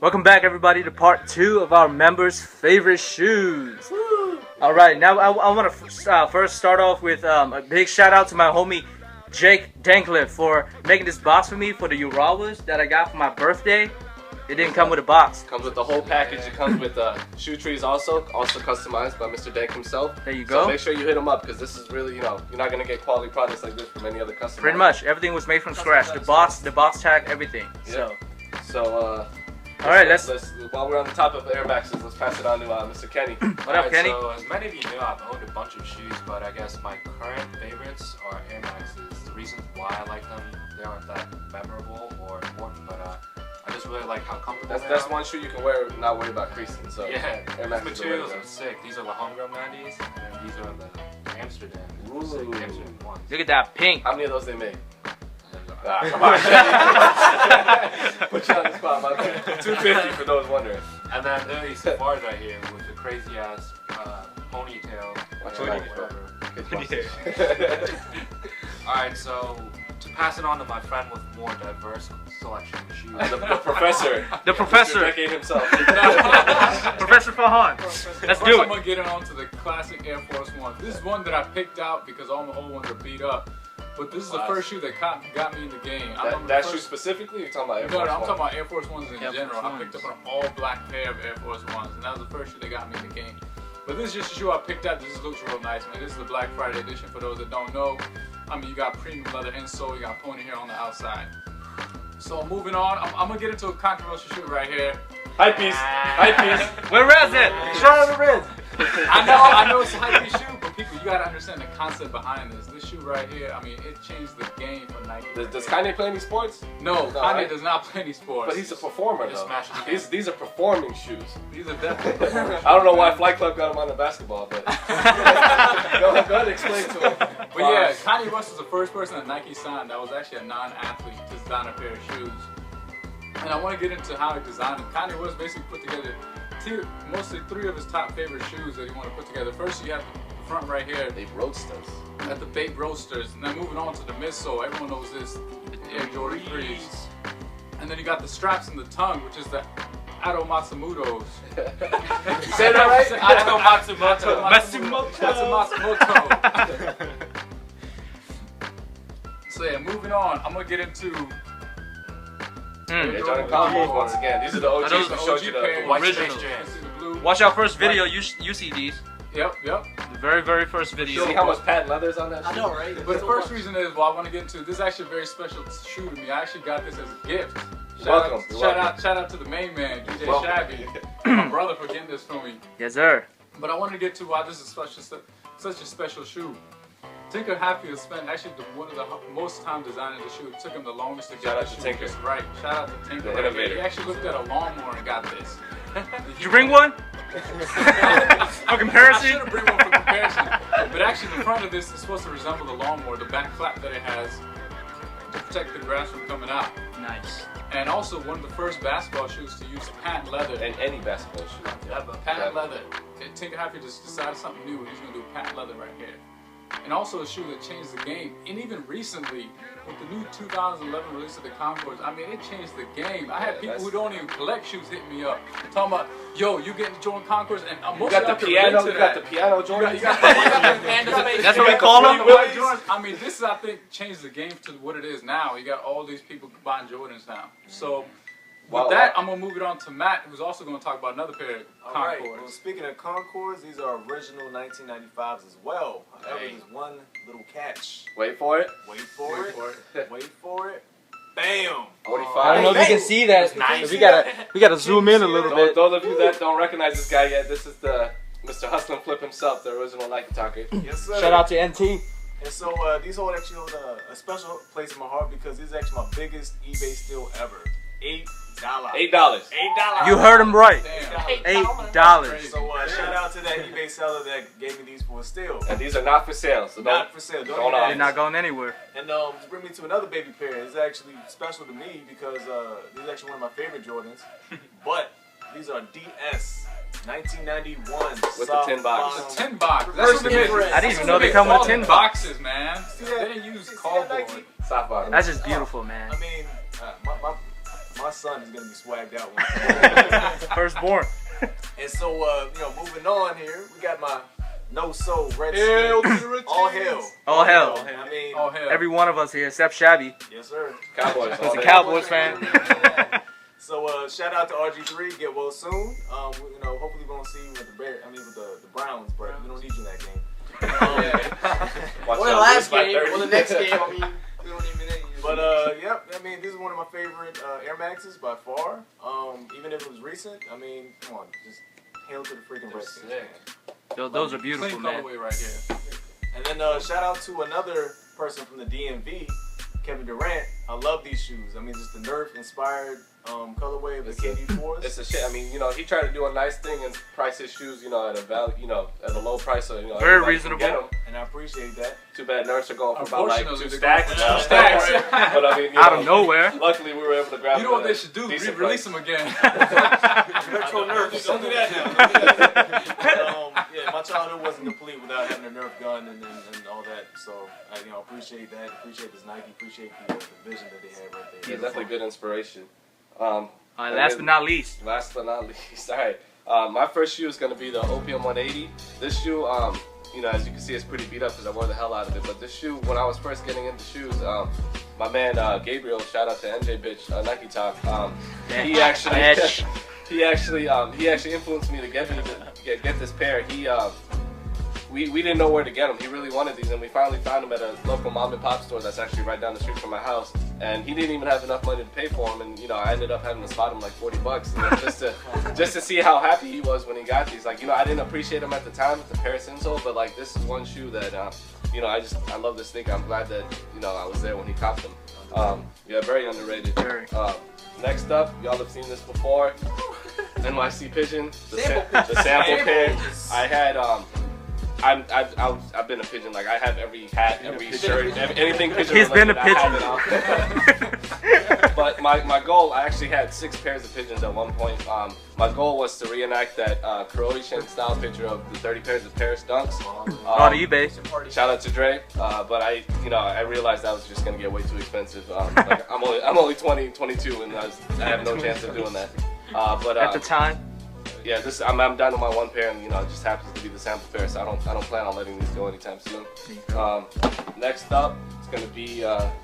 Welcome back, everybody, to part 2 of our members' favorite shoes. Alright, now I want to first start off with a big shout out to my homie Jake Dankliff for making this box for me for the Urawas that I got for my birthday. It didn't come with a box. Comes with the whole package. It comes with shoe trees also customized by Mr. Dank himself. There you go. So make sure you hit him up because this is really, you're not gonna get quality products like this from any other customer. Pretty much everything was made from scratch. The box tag, everything. Yeah. All right, let's while we're on the top of Air Maxes, let's pass it on to Mr. Kenny. What up, Kenny? So as many of you know, I've owned a bunch of shoes, but I guess my current favorites are Air Maxes. The reasons why I like them, they aren't that memorable or important, but I just really like how comfortable they are. That's one shoe you can wear and not worry about creasing. So yeah, Air these materials are sick. These are the homegrown 90s, and these are the Amsterdam. Amsterdam ones. Look at that pink. How many of those they made? Come on. Put you on the spot, my man. $250 for those wondering. And then there are these Safaris right here with the crazy ass ponytail. Alright, so to pass it on to my friend with more diverse selection of shoes. The professor. The professor. Mr. Decade himself. Professor Fahan. Let's do it. I'm gonna get it on to the classic Air Force One. This is one that I picked out because all my old ones are beat up. But this is the first shoe that got me in the game. That shoe specifically? You're talking about Air Force One? No, I'm talking about Air Force Ones in general. I picked up an all-black pair of Air Force Ones, and that was the first shoe that got me in the game. But this is just a shoe I picked out. This just looks real nice, man. This is the Black Friday edition for those that don't know. I mean, you got premium leather insole, you got pony hair on the outside. So moving on, I'm gonna get into a controversial shoe right here. Hype piece. Where is it? Show the red. I know it's a hype shoe, but people, you gotta understand the concept behind this. This shoe right here, I mean, it changed the game for Nike. Does Kanye play any sports? No, Kanye does not play any sports. But he's a performer, though. These are performing shoes. These are definitely performing shoes. I don't know why Flight Club got him on the basketball, but go ahead, explain to him. But yeah, Kanye West was the first person that Nike signed that was actually a non-athlete to design a pair of shoes. And I want to get into how he designed them. Kanye West basically put together mostly 3 of his top favorite shoes that he wanted to put together. First, you have the front right here. They roadsters. At the Bape Roasters. And then moving on to the midsole, everyone knows this, Air Jordan 3s. And then you got the straps and the tongue, which is the Ado Matsumoto's. Say that right? Ado Matsumoto. So yeah, moving on, I'm going to get into Jordan Combos once again. These are the OGs we showed you the white original. Space Jam. Watch our first video. You see these. Yep. The very first video. See how much patent leather's on that shit? I know, right? But the first reason is, I want to get into, this is actually a very special shoe to me. I actually got this as a gift. Shout out to the main man, DJ Shabby, my brother, for getting this for me. Yes, sir. But I wanted to get to why this is such a special shoe. Tinker Hatfield spent actually one of the most time designing the shoe. It took him the longest to get the shoe Tinker. just right. Shout out to Tinker. The innovator. He actually looked at a lawnmower and got this. Did you bring one? For comparison? I should have bring one for comparison. But actually the front of this is supposed to resemble the lawnmower, the back flap that it has to protect the grass from coming out. Nice. And also one of the first basketball shoes to use patent leather. And any basketball shoe. Yeah, but patent leather. Tinker Hatfield just decided something new. He's going to do patent leather right here. And also a shoe that changed the game. And even recently, with the new 2011 release of the Concords, I mean, it changed the game. I had people who don't even collect shoes hit me up, talking about, yo, you getting Jordan Concords? And most you got the piano, Jordan. That's what we call them? I mean, this is, I think, changed the game to what it is now. You got all these people buying Jordans now. So, with that, I'm going to move it on to Matt, who's also going to talk about another pair of Concords. Alright, well, speaking of Concords, these are original 1995s as well. However, there's one little catch. Wait for it. Wait for it. Bam! 45. I don't know if you can see that. Nice. We gotta zoom in a little bit. Those of you that don't recognize this guy yet, this is the Mr. Hustle and Flip himself, the original Nike talker. Yes, sir. Shout out to NT. And so these actually hold a special place in my heart because this is actually my biggest eBay steal ever. $8. You heard him right. Damn. $8. So shout out to that eBay seller that gave me these for a steal. And these are not for sale, so Not for sale. don't They're not going anywhere. And to bring me to another baby pair, it's actually special to me because these are actually one of my favorite Jordans. But these are DS 1991 with the tin box. The tin box. That's what it is. I didn't even know they come with a tin box. Boxes, man. They didn't use cardboard. Soft box. That's just beautiful, man. I mean, my son is gonna be swagged out when Firstborn. And so, moving on here, we got my No Soul Red Hell Skin. to the rich All kings. hell. All hell. I mean, Oh hell. Every one of us here, except Shabby. yes, sir. Cowboys. He's a Cowboys fan. So, shout out to RG3. Get well soon. Hopefully we won't see you with the Browns, but we don't need you in that game. Watch Or the out, last lose by game, 30. or the next game. I mean, we don't even need you. But this is one of my favorite Air Maxes by far. Even if it was recent, come on, just hail to the freaking Red Skins. Those are beautiful, Clean man. colorway right here. And then shout out to another person from the DMV, Kevin Durant. I love these shoes. Just the Nerf inspired colorway of the KD4s. It's a shit. He tried to do a nice thing and price his shoes, at a value, at a low price, so Very everybody reasonable. can get 'em. And I appreciate that. Too bad Nerds are going for about like Unfortunately, 2 they're going stacks for now. 2 stacks. But Out of nowhere. Luckily, we were able to grab. You know what they should do? Decent Release price. them again. Retro Nerfs. Don't do that now. My childhood wasn't complete without having a Nerf gun and all that. So I appreciate that. Appreciate this Nike. Appreciate the vision that they have right there. Yeah, definitely good inspiration. All right, last but not least. Last but not least, all right. My first shoe is going to be the Opium 180. This shoe, as you can see, it's pretty beat up because I wore the hell out of it. But this shoe, when I was first getting into shoes, my man Gabriel, shout out to NJ Bitch, Nike Talk. He actually influenced me to get this pair. We didn't know where to get them. He really wanted these, and we finally found them at a local mom and pop store that's actually right down the street from my house. And he didn't even have enough money to pay for them, and I ended up having to spot him like $40, and then just to see how happy he was when he got these. I didn't appreciate them at the time with the Paris insole, but like this is one shoe that I love this sneaker. I'm glad that I was there when he copped them. Very underrated. Very. Next up, y'all have seen this before. NYC Pigeon, the Sample sample pair. pages. I had I've been a pigeon. Like I have every hat, every shirt, anything pigeon. He's been a related, I pigeon. have it on. But my goal, I actually had 6 pairs of pigeons at one point. My goal was to reenact that Croatian style picture of the 30 pairs of Paris dunks. On eBay. Shout out to Dre, but I realized that was just gonna get way too expensive. I'm only 20, 22, and I have no chance of doing that. But At the time. yeah, I'm down to my 1 pair, and it just happens to be the sample pair, so I don't plan on letting these go anytime soon. Next up, it's gonna be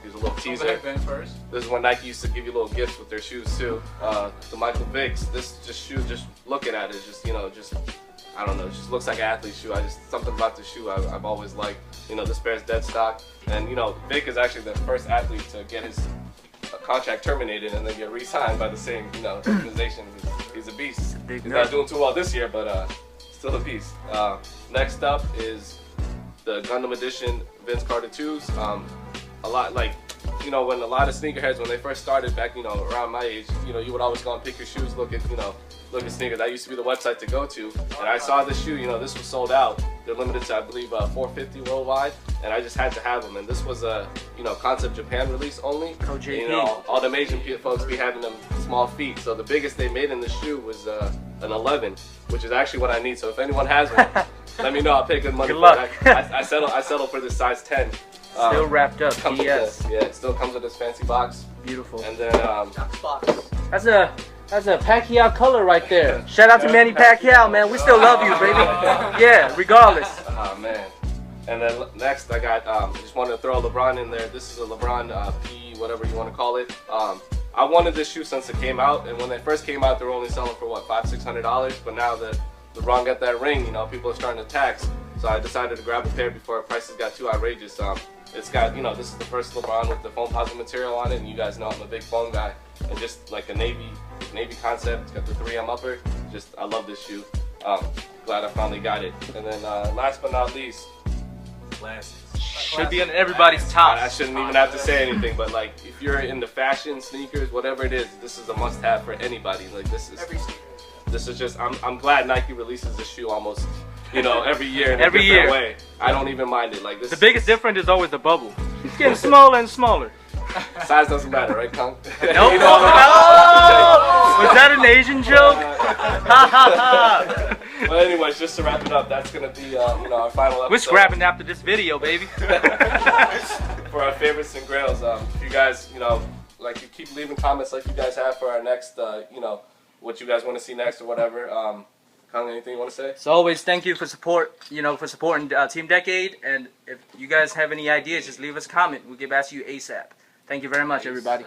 here's a little teaser. First. This is when Nike used to give you little gifts with their shoes too. The Michael Vicks. This shoe, just looking at it, I don't know, it just looks like an athlete shoe. Something about the shoe I've always liked. This pair's dead stock, and Vic is actually the first athlete to get his contract terminated and then get re-signed by the same organization. He's a beast. He's not doing too well this year, but still a beast. Next up is the Gundam Edition Vince Carter 2s. A lot like when a lot of sneakerheads, when they first started back around my age, you would always go and pick your shoes, look at sneakers. That used to be the website to go to, and I saw this shoe. This was sold out. They're limited to, I believe, 450 worldwide, and I just had to have them. And this was a Concept Japan release only. All the Asian folks be having them small feet, so the biggest they made in the shoe was an 11, which is actually what I need. So if anyone has one, let me know. I'll pay good money Good for luck. it. I settle for this size 10. Still wrapped up. Comes with Yes. this. Yeah, it still comes with this fancy box. Beautiful. And then That's a Pacquiao color right there. Shout out to Manny Pacquiao, man. We still love you, baby. Yeah, regardless. oh man. And then next I got just wanted to throw LeBron in there. This is a LeBron P, whatever you want to call it. I wanted this shoe since it came out, and when they first came out, they were only selling for what, $500-600. But now that LeBron got that ring, people are starting to tax. So I decided to grab a pair before prices got too outrageous. It's got, this is the first LeBron with the foam posit material on it, and you guys know I'm a big foam guy. And just like a navy concept, it's got the 3M upper. I love this shoe. Glad I finally got it. And then last but not least, Classics. Should be on everybody's top. I shouldn't even have to say anything, but like if you're into fashion, sneakers, whatever it is, this is a must-have for anybody. Like this is just I'm glad Nike releases this shoe almost every year in a different way. I don't even mind it. Like this. The biggest difference is always the bubble. It's getting smaller and smaller. Size doesn't matter, right, Kung? Nope. Was that an Asian joke? Ha ha ha. But anyways, just to wrap it up, that's gonna be our final episode. We're scrapping after this video, baby. For our favorites and grails. If you guys like you keep leaving comments like you guys have for our next, you know, what you guys want to see next or whatever. Kung, anything you want to say? As always, thank you for support. You know, for supporting Team Decade. And if you guys have any ideas, just leave us a comment. We'll get back to you ASAP. Thank you very much, everybody.